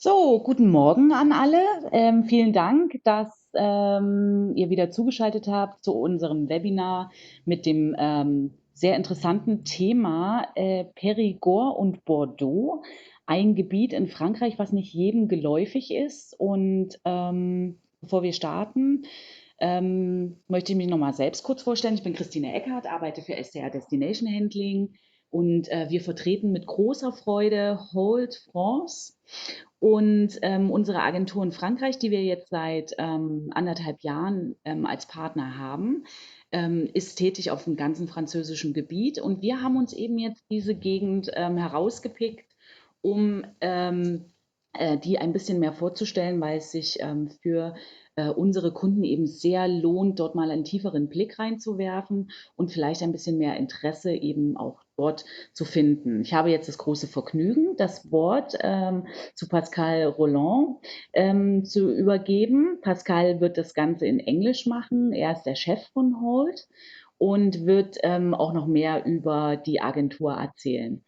So, guten Morgen an alle. Vielen Dank, dass ihr wieder zugeschaltet habt zu unserem Webinar mit dem sehr interessanten Thema Périgord und Bordeaux, ein Gebiet in Frankreich, was nicht jedem geläufig ist. Und bevor wir starten, möchte ich mich nochmal selbst kurz vorstellen. Ich bin Christine Eckhardt, arbeite für SDR Destination Handling und wir vertreten mit großer Freude Hold France. Und unsere Agentur in Frankreich, die wir jetzt seit 1,5 Jahren als Partner haben, ist tätig auf dem ganzen französischen Gebiet. Und wir haben uns eben jetzt diese Gegend herausgepickt, um die ein bisschen mehr vorzustellen, weil es sich für unsere Kunden eben sehr lohnt, dort mal einen tieferen Blick reinzuwerfen und vielleicht ein bisschen mehr Interesse eben auch dort zu finden. Ich habe jetzt das große Vergnügen, das Wort zu Pascal Roland zu übergeben. Pascal wird das Ganze in Englisch machen. Er ist der Chef von Holt und wird auch noch mehr über die Agentur erzählen.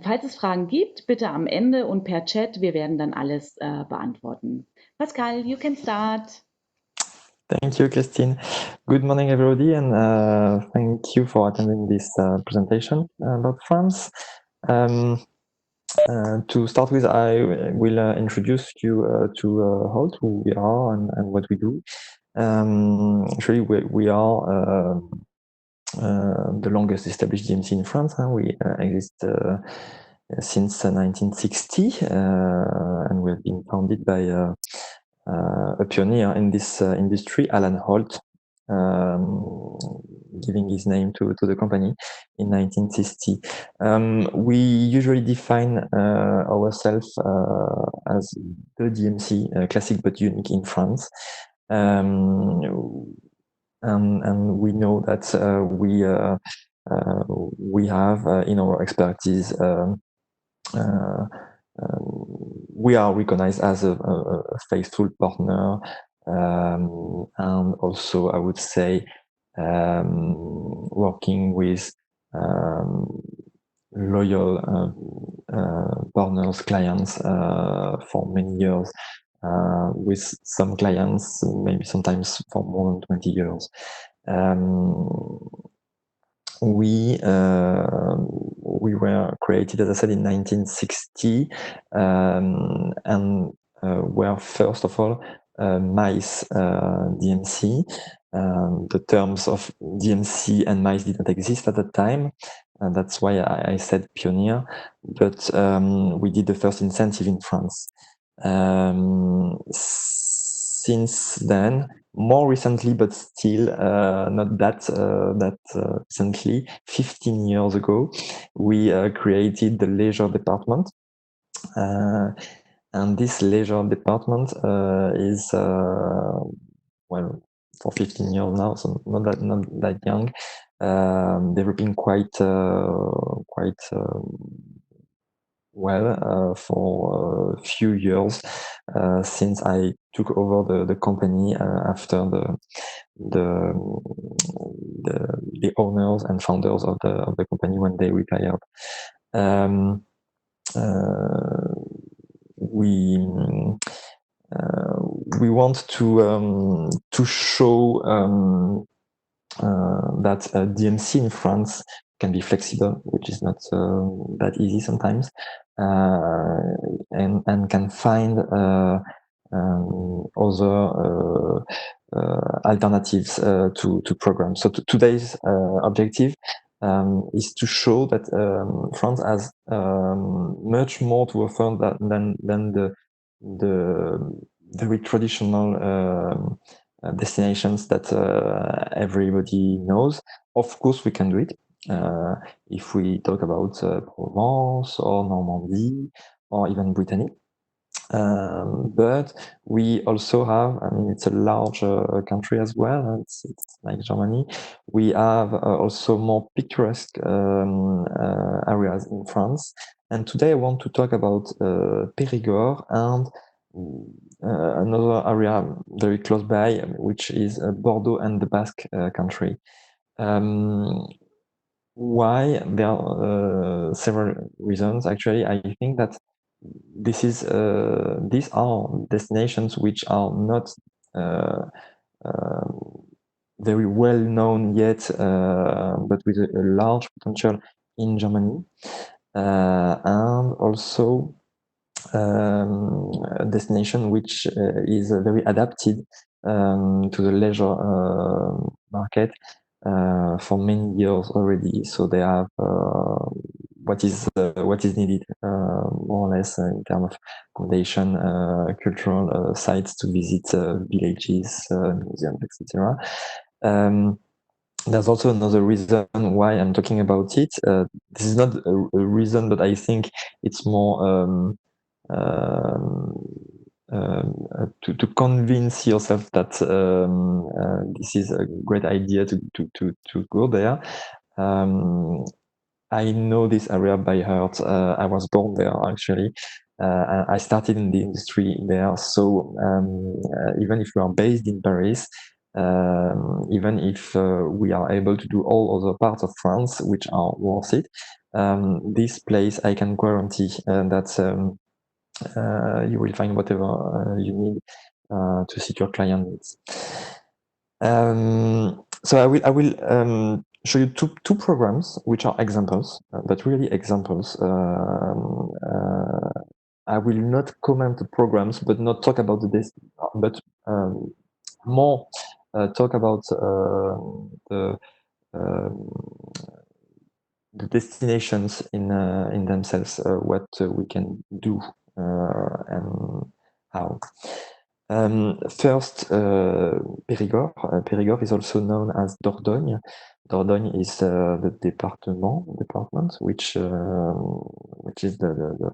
Falls es Fragen gibt, bitte am Ende und per Chat. Wir werden dann alles beantworten. Pascal, you can start. Thank you, Christine. Good morning, everybody, and thank you for attending this presentation about France. To start with, I will introduce you to Holt, who we are and what we do. Actually, we are the longest established DMC in France. We exist since 1960, and we have been founded by a pioneer in this industry, Alan Holt, giving his name to the company in 1960. We usually define ourselves as the DMC, classic but unique in France. And we know that we have in our expertise we are recognized as a faithful partner, and also I would say working with loyal partners, clients for many years. With some clients, maybe sometimes for more than 20 years. We were created, as I said, in 1960, and were first of all MICE DMC. The terms of DMC and MICE didn't exist at the time, and that's why I said pioneer. But we did the first incentive in France. Since then, more recently, but still not that recently, 15 years ago, we created the leisure department. And this leisure department is, well, for 15 years now, so not that young, developing quite well for a few years since I took over the company after the owners and founders of the company when they retired. We want to show that DMC in France can be flexible, which is not that easy sometimes, and can find other alternatives to programs. So today's objective is to show that France has much more to offer than the very traditional destinations that everybody knows. Of course, we can do it. If we talk about Provence or Normandy or even Brittany. But we also have, I mean, it's a large country as well. It's like Germany. We have also more picturesque areas in France. And today I want to talk about Périgord and another area very close by, which is Bordeaux and the Basque country. Why? There are several reasons. Actually, I think that these are destinations which are not very well known yet, but with a large potential in Germany, and also a destination which is very adapted to the leisure market for many years already. So they have what is needed more or less in terms of accommodation, cultural sites to visit, villages, museums, etc. There's also another reason why I'm talking about it. This is not a reason, but I think it's more to convince yourself that this is a great idea to go there. I know this area by heart. I was born there actually. I started in the industry there. So even if we are based in Paris, even if we are able to do all other parts of France, which are worth it, this place I can guarantee that you will find whatever you need to suit your client needs. So I will show you two programs which are examples, but really examples. I will not comment the programs, but not talk about but more talk about the destinations in themselves, what we can do and how. First, Périgord. Périgord is also known as Dordogne. Dordogne is the department, which is the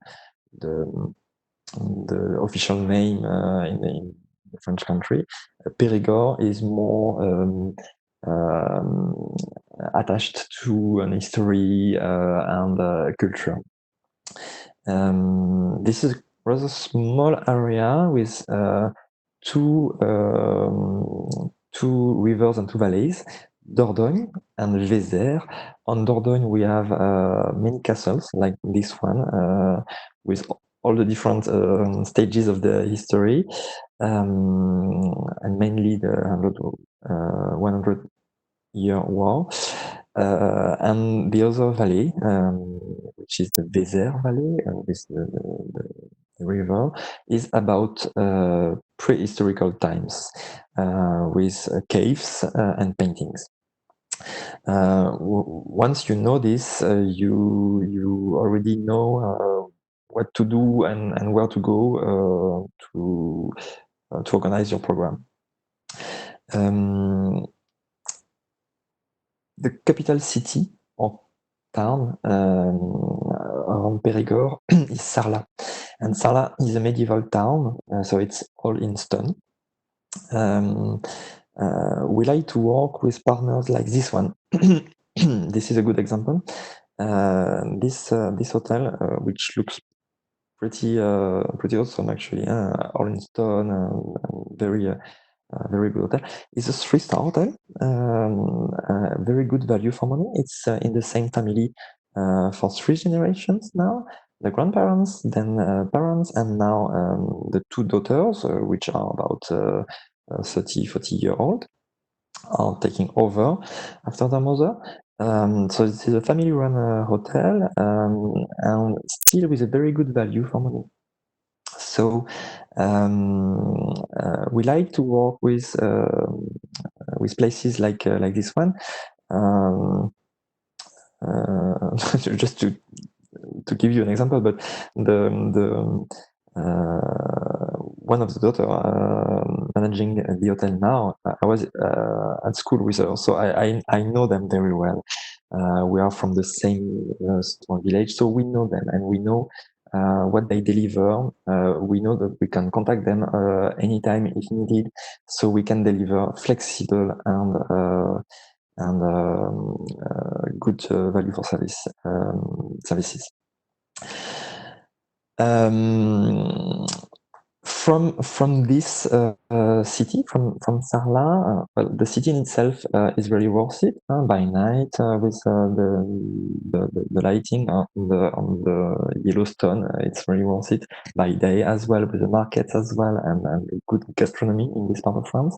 official name in the French country. Périgord is more attached to an history and culture. This is a rather small area with two rivers and two valleys, Dordogne and Vézère. On Dordogne, we have many castles like this one, with all the different stages of the history, and mainly the 100-year war. And the other valley, which is the Vézère Valley, with the river, is about prehistorical times, with caves and paintings. Once you know this, you already know what to do and where to go to organize your program. The capital city or town around Périgord is Sarlat. And Sarlat is a medieval town, so it's all in stone. We like to work with partners like this one. This is a good example. This hotel, which looks pretty awesome actually, all in stone, very good hotel. It's a 3-star hotel, very good value for money. It's in the same family for 3 generations now. The grandparents, then parents, and now the 2 daughters, which are about 30, 40-year-old, are taking over after their mother. So this is a family-run hotel, and still with a very good value for money. So we like to work with places like this one. Just to give you an example, but the one of the daughter managing the hotel now, I was at school with her, so I know them very well. We are from the same small village, so we know them and we know what they deliver. We know that we can contact them anytime if needed, so we can deliver flexible and good value for services. from this city, from Sarlat, well, the city in itself is very worth it by night with the lighting on the Yellowstone. It's very worth it by day as well, with the markets as well, and good gastronomy in this part of France.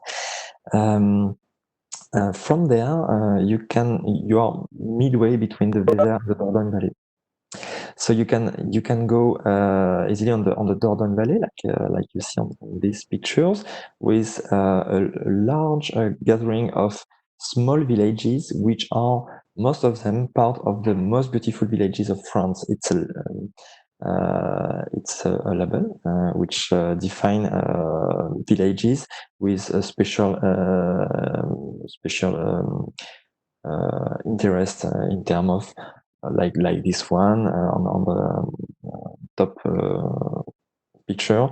From there, you are midway between the Vézère and the Dordogne Valley. So you can go easily on the Dordogne Valley, like you see on these pictures, with a large gathering of small villages, which are most of them part of the most beautiful villages of France. It's a label which define villages with a special interest in terms of like this one on the top picture,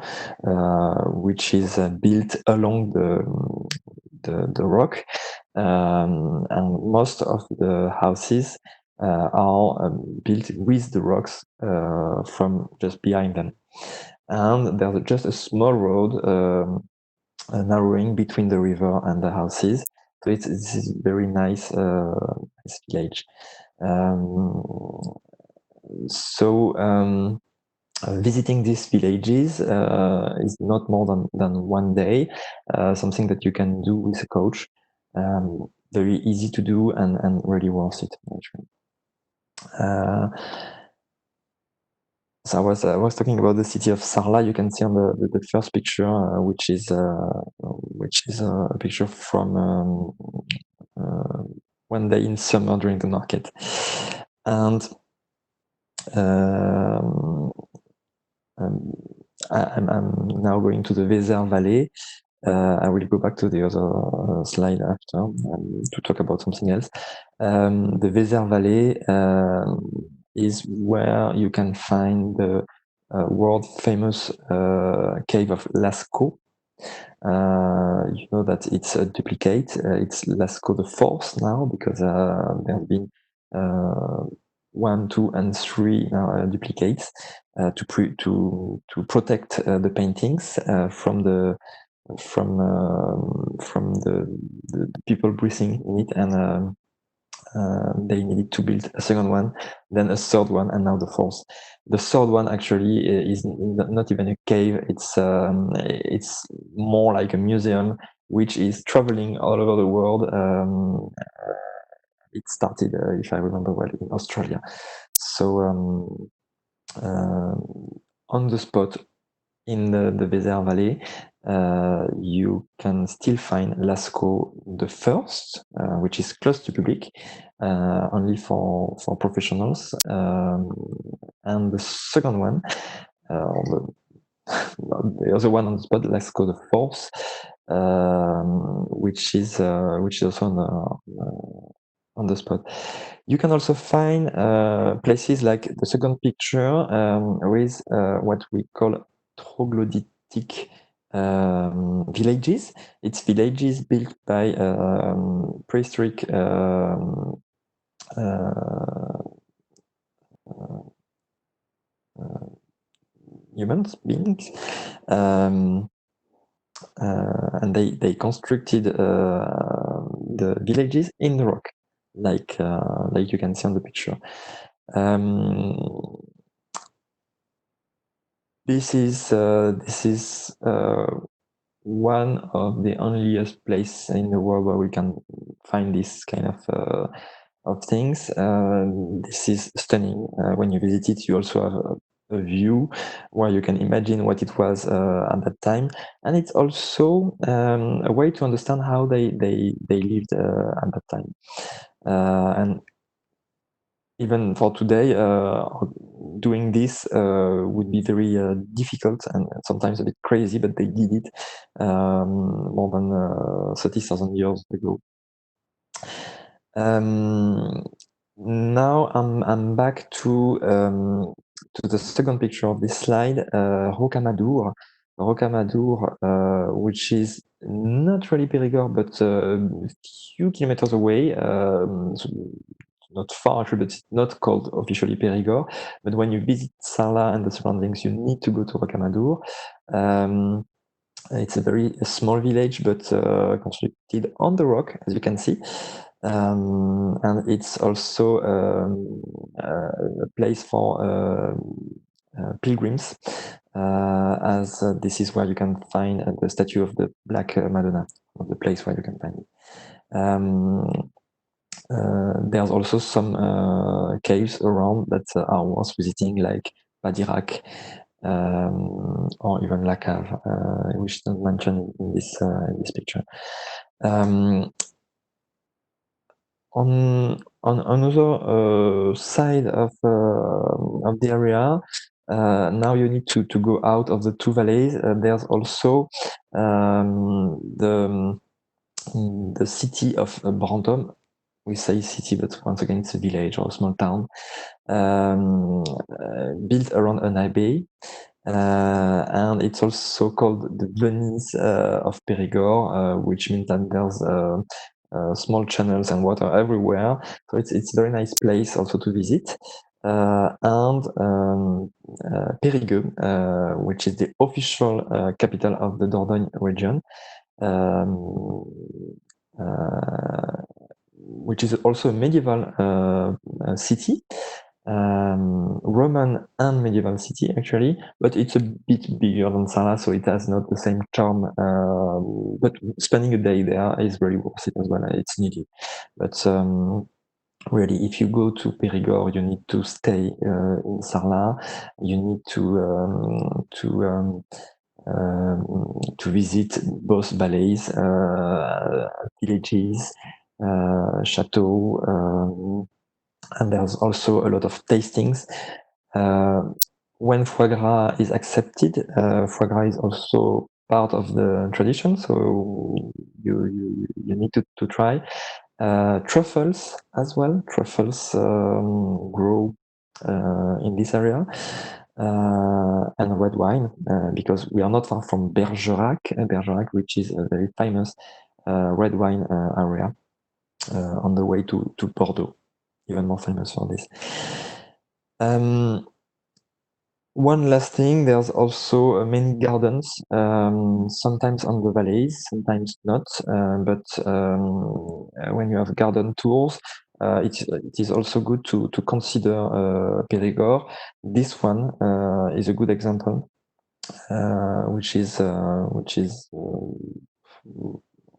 which is built along the rock, and most of the houses are built with the rocks from just behind them, and there's just a small road narrowing between the river and the houses. So this is very nice village. Visiting these villages is not more than one day, something that you can do with a coach. Very easy to do and really worth it, actually. So I was talking about the city of Sarlat. You can see on the first picture, which is a picture from one day in summer during the market, and I'm now going to the Vézère Valley. I will go back to the other slide after to talk about something else. The Vézère Valley is where you can find the world famous cave of Lascaux. You know that it's a duplicate. It's Lascaux the Fourth now, because there have been 1, 2, and 3 duplicates to protect the paintings from the people breathing in it, and they needed to build a second one, then a third one, and now the fourth. The third one actually is not even a cave. It's more like a museum, which is traveling all over the world. It started, if I remember well, in Australia. So on the spot in the Vézère Valley, you can still find Lascaux the First, which is closed to public, only for professionals, and the second one, the other one on the spot, Lascaux the Fourth, which is also on the spot. You can also find places like the second picture with what we call troglodytic villages. It's villages built by prehistoric humans, beings, and they constructed the villages in the rock, like you can see on the picture. This is one of the onlyest place in the world where we can find this kind of things. This is stunning. When you visit it, you also have a view where you can imagine what it was at that time, and it's also a way to understand how they lived at that time. And even for today, doing this would be very difficult and sometimes a bit crazy, but they did it more than 30,000 years ago. Now I'm back to the second picture of this slide, Rocamadour. Rocamadour, which is not really Périgord, but a few kilometers away, not far actually, but it's not called officially Périgord. But when you visit Sarlat and the surroundings, you need to go to Rocamadour. It's a very small village, but constructed on the rock, as you can see. And it's also a place for pilgrims, as this is where you can find the statue of the Black Madonna, of the place where you can find it. There's also some caves around that are worth visiting, like Badirac, or even La Cave, which is not mentioned in this picture. On another side of the area, now you need to go out of the two valleys. There's also the city of Brantôme. We say city, but once again, it's a village or a small town, built around an abbey. And it's also called the Venise of Périgord, which means that there's small channels and water everywhere. So it's a very nice place also to visit. And Périgueux, which is the official capital of the Dordogne region, which is also a medieval city, Roman and medieval city actually, but it's a bit bigger than Sarlat, so it has not the same charm. But spending a day there is very worth it as well. It's needed. But really, if you go to Périgord, you need to stay in Sarlat. You need to visit both valleys, villages, chateaux, and there's also a lot of tastings. When foie gras is accepted, foie gras is also part of the tradition, so you need to try. Truffles as well. Truffles grow in this area. And red wine, because we are not far from Bergerac, which is a very famous red wine area on the way to Bordeaux, even more famous for this. One last thing, there's also many gardens, sometimes on the valleys, sometimes not. But when you have garden tours, it is also good to consider Périgord. This one is a good example, which is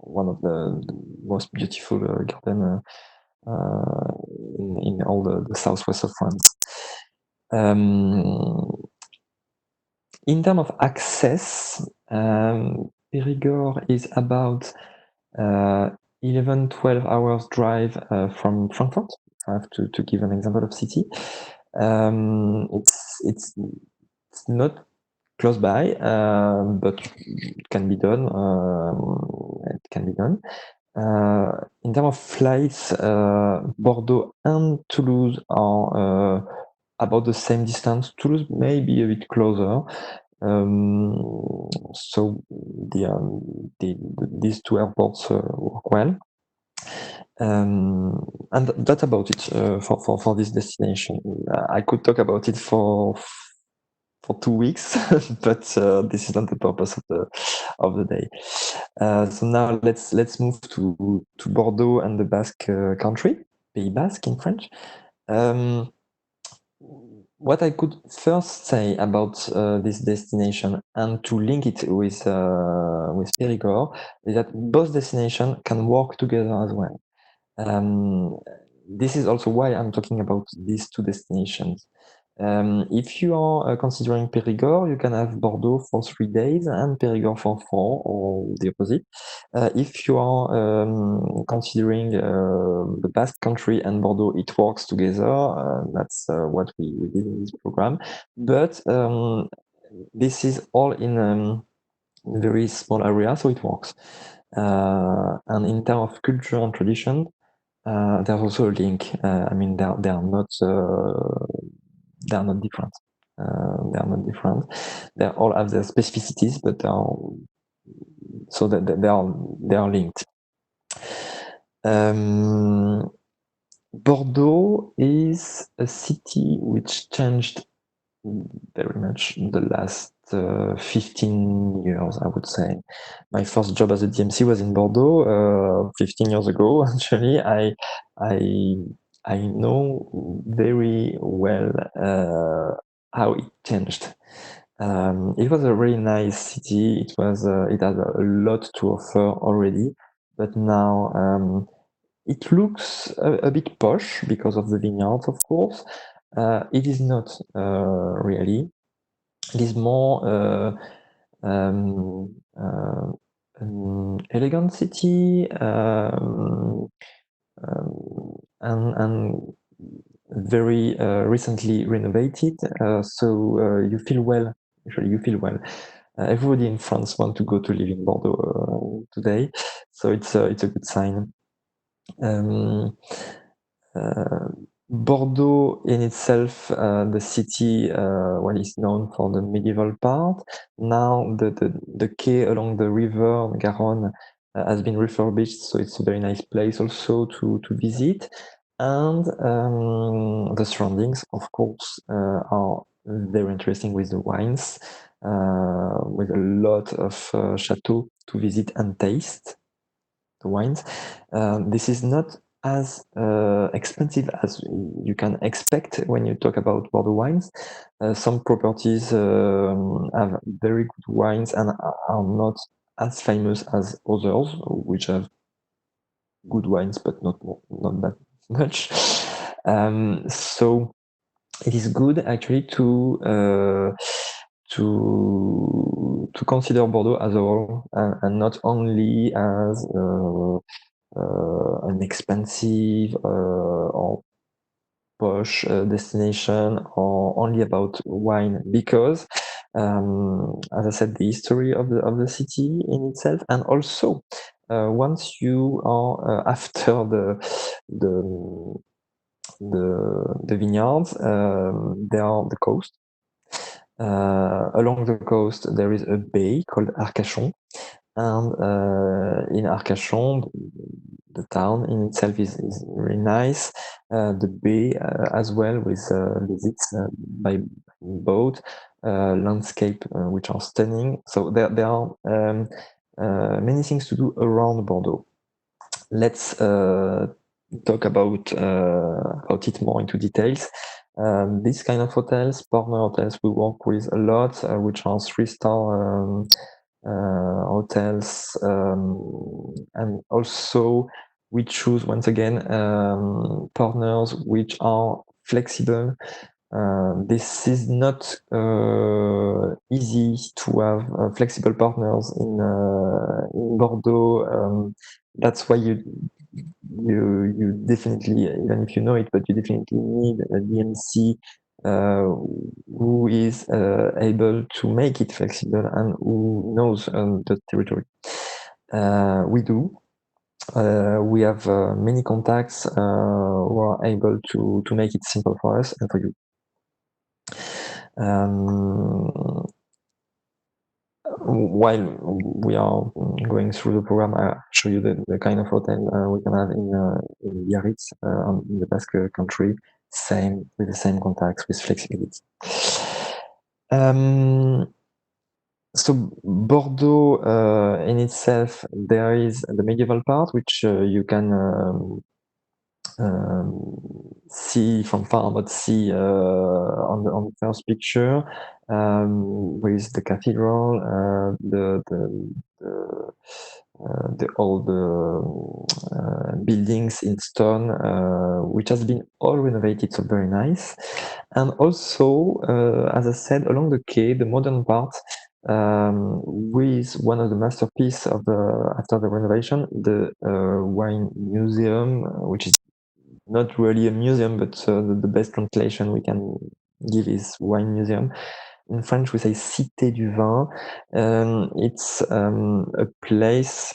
one of the most beautiful garden in all the southwest of France. In terms of access, Périgord is about 11-12 hours drive from Frankfurt. I have to give an example of city. It's not close by, but it can be done. In terms of flights, Bordeaux and Toulouse are about the same distance. Toulouse may be a bit closer. So these two airports work well. And that's about it for this destination. I could talk about it for 2 weeks, but this is not the purpose of the day. So now let's move to Bordeaux and the Basque country, Pays Basque in French. What I could first say about this destination and to link it with Périgord is that both destinations can work together as well. This is also why I'm talking about these two destinations. If you are considering Périgord, you can have Bordeaux for 3 days and Périgord for 4, or the opposite. If you are considering the Basque Country and Bordeaux, it works together. That's what we did in this program. But this is all in a very small area, so it works. And in terms of culture and tradition, there's also a link. I mean, they are not different. They are not different. They all have their specificities, but they are linked. Bordeaux is a city which changed very much in the last 15 years, I would say. My first job as a DMC was in Bordeaux 15 years ago. Actually, I know very well how it changed. It was a really nice city. It had a lot to offer already, but now it looks a bit posh because of the vineyards, of course. It is not really. It is more an elegant city and very recently renovated. So you feel well. Usually, you feel well. Everybody in France wants to go to live in Bordeaux today, so it's a good sign. Bordeaux in itself, the city, well, is known for the medieval part. Now the quay along the river Garonne has been refurbished, so it's a very nice place also to visit. And the surroundings, of course, are very interesting with the wines, with a lot of chateaux to visit and taste the wines. This is not as expensive as you can expect when you talk about Bordeaux wines. Some properties have very good wines and are not as famous as others, which have good wines but not that much. So it is good actually to consider Bordeaux as a whole and not only as an expensive or posh destination or only about wine, because as I said, the history of the city in itself, and also once you are after the vineyards, there are the coast. Along the coast, there is a bay called Arcachon, and in Arcachon, the town in itself is very nice. The bay as well, with visits by boat, landscape which are stunning. So there are many things to do around Bordeaux. Let's talk about it more into details. These kind of hotels, partner hotels, we work with a lot, which are 3-star hotels, and also we choose once again partners which are flexible. This is not easy to have flexible partners in Bordeaux. That's why you definitely, even if you know it, but you definitely need a DMC who is able to make it flexible and who knows the territory. We do. We have many contacts who are able to make it simple for us and for you. While we are going through the program, I'll show you the kind of hotel we can have in Biarritz, in the Basque Country, with the same contacts, with flexibility. So Bordeaux in itself, there is the medieval part, which you can see from far, but see on the first picture, with the cathedral, the old buildings in stone, which has been all renovated, so very nice. And also, as I said, along the quay, the modern part, with one of the masterpieces of after the renovation, the wine museum, which is not really a museum, but the best translation we can give is wine museum. In French, we say Cité du Vin. It's a place,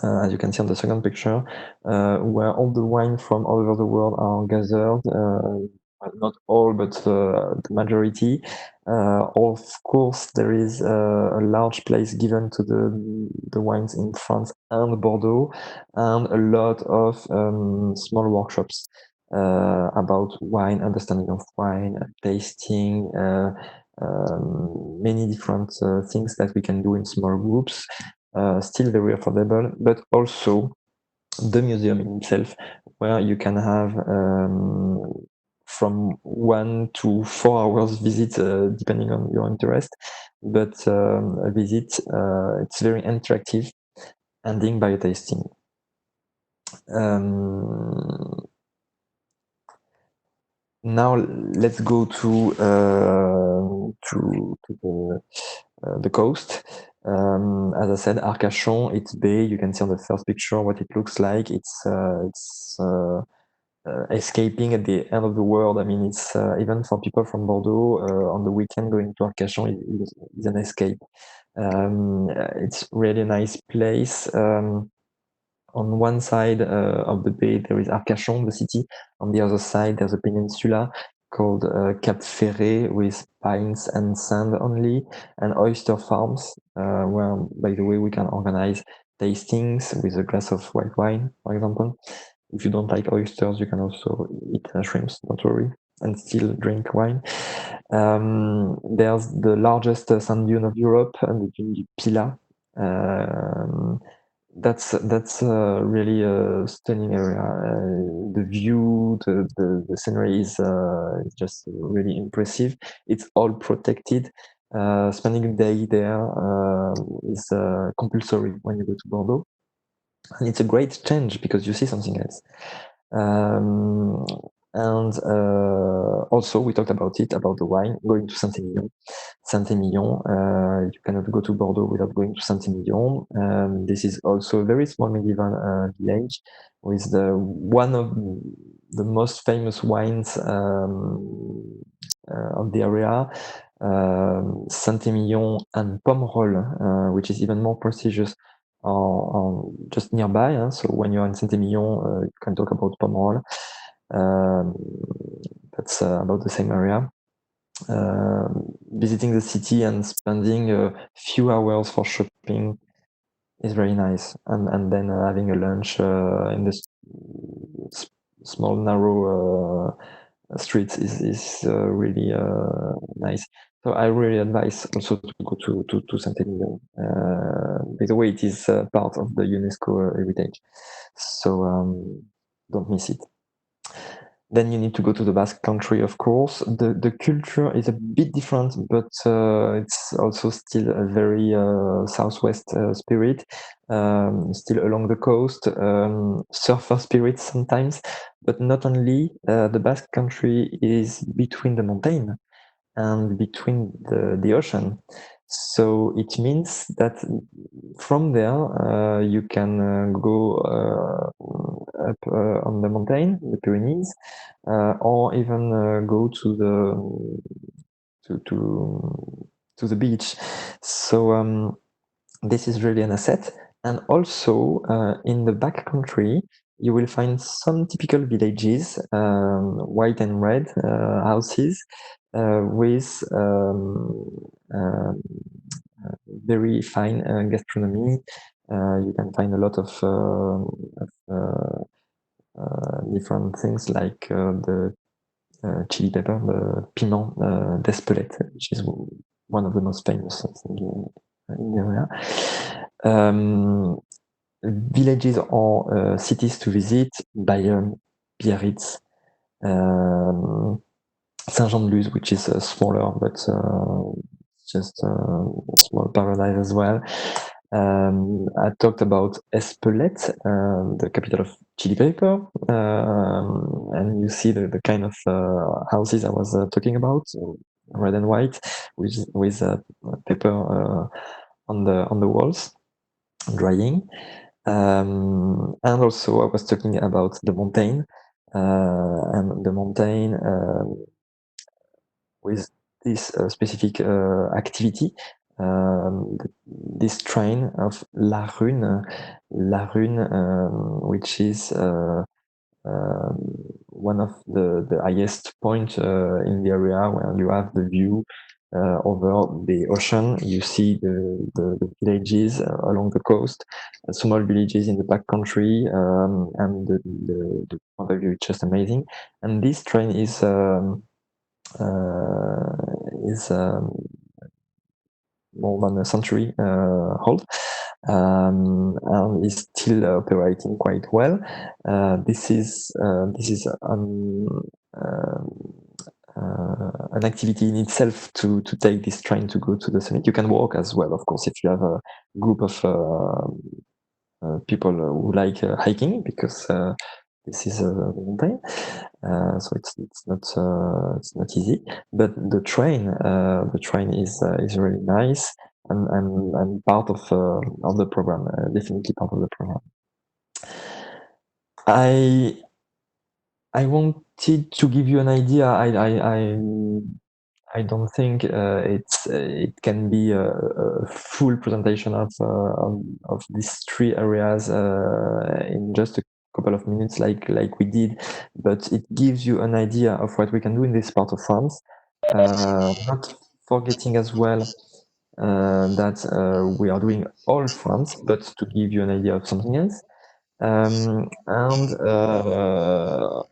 as you can see on the second picture, where all the wine from all over the world are gathered. not all, but the majority. Of course, there is a large place given to the wines in France and Bordeaux, and a lot of small workshops about wine, understanding of wine, tasting, many different things that we can do in small groups. Still very affordable, but also the museum in itself, where you can have from 1 to 4 hours visit, depending on your interest. But a visit, it's very interactive, ending by a tasting. Now let's go to the coast. As I said, Arcachon, it's bay. You can see on the first picture what it looks like. It's escaping at the end of the world. I mean, it's even for people from Bordeaux on the weekend, going to Arcachon is an escape. It's really a nice place. On one side of the bay, there is Arcachon, the city. On the other side, there's a peninsula called Cap Ferret with pines and sand only, and oyster farms, where, by the way, we can organize tastings with a glass of white wine, for example. If you don't like oysters, you can also eat shrimps, don't worry, and still drink wine. There's the largest sand dune of Europe, and the dune du Pilat. That's really a stunning area. The view, the scenery is just really impressive. It's all protected. Spending a day there is compulsory when you go to Bordeaux. And it's a great change because you see something else. And also, we talked about the wine, going to Saint-Émilion. Saint-Émilion, you cannot go to Bordeaux without going to Saint-Émilion. This is also a very small medieval village with one of the most famous wines of the area. Saint-Émilion and Pomerol, which is even more prestigious, are just nearby. So when you're in Saint-Émilion, you can talk about Pomerol. That's about the same area. Visiting the city and spending a few hours for shopping is very nice, and then having a lunch in the small narrow streets is really nice. So I really advise also to go to Saint-Émilion. By the way, it is part of the UNESCO heritage, so don't miss it. Then you need to go to the Basque Country, of course. The culture is a bit different, but it's also still a very southwest spirit, still along the coast, surfer spirit sometimes, but not only. The Basque Country is between the mountain and between the ocean. So it means that from there you can go up on the mountain, the Pyrenees, or even go to the beach. So this is really an asset. And also in the backcountry, you will find some typical villages, white and red houses, with very fine gastronomy. You can find a lot of different things like the chili pepper, the piment d'Espelette, which is one of the most famous things in the area. Villages or cities to visit: Bayonne, Biarritz, Saint-Jean-de-Luz, which is smaller, but just a small paradise as well. I talked about Espelette, the capital of chili pepper, and you see the kind of houses I was talking about, red and white, with pepper on the walls, drying. And also I was talking about the mountain, and the mountain with this specific activity, this train of La Rune, which is one of the highest point in the area where you have the view over the ocean. You see the villages along the coast, small villages in the backcountry, and the other view is just amazing. And this train is more than a century old, and is still operating quite well. This is an activity in itself to take this train to go to the summit. You can walk as well, of course, if you have a group of people who like hiking, because this is a mountain, so it's not easy. But the train is really nice and part of the program, definitely part of the program. I wanted to give you an idea. I don't think it can be a full presentation of these three areas in just a couple of minutes, like we did, but it gives you an idea of what we can do in this part of France. Not forgetting as well that we are doing all France, but to give you an idea of something else. And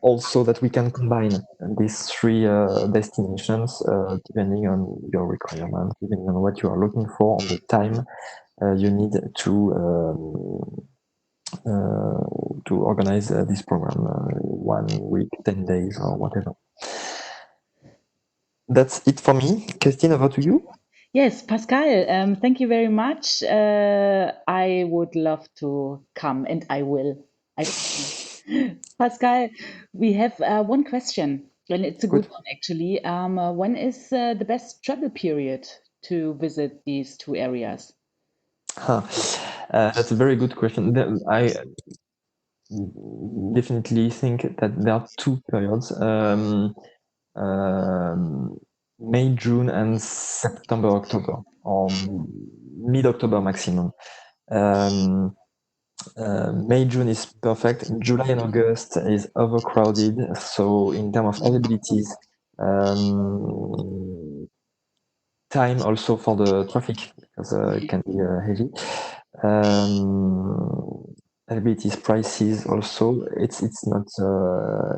also that we can combine these three destinations depending on your requirements, depending on what you are looking for, on the time you need to organize this program, 1 week, 10 days, or whatever. That's it for me. Christine, over to you. Yes, Pascal, thank you very much. I would love to come, and I will. Pascal, we have one question, and it's a good one, actually. When is the best travel period to visit these two areas? That's a very good question. I definitely think that there are two periods. May, June, and September, October, or mid-October maximum. May, June is perfect. July and August is overcrowded. So in terms of availabilities, time also for the traffic, because it can be heavy. Availabilities, prices also. It's not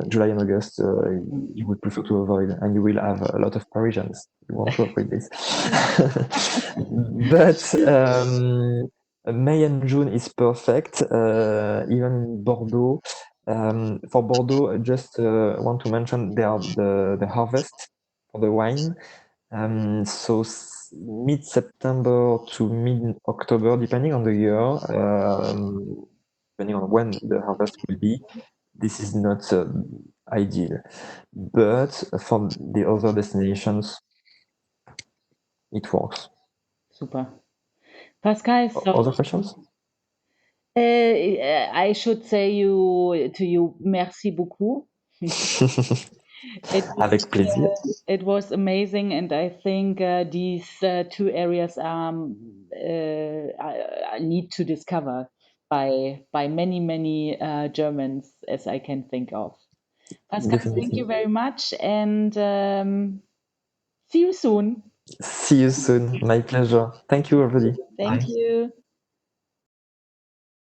July and August. You would prefer to avoid, and you will have a lot of Parisians. You want to avoid this. But May and June is perfect. Even in Bordeaux. For Bordeaux, I just want to mention the harvest for the wine. So mid-September to mid-October, depending on the year, depending on when the harvest will be, this is not ideal. But for the other destinations, it works. Super. Pascal, so Other questions? I should say to you, merci beaucoup. Avec plaisir. It was amazing, and I think these two areas I need to discover by many Germans as I can think of. Pascal, thank you very much, and see you soon. See you soon. My pleasure. Thank you, everybody. Thank you.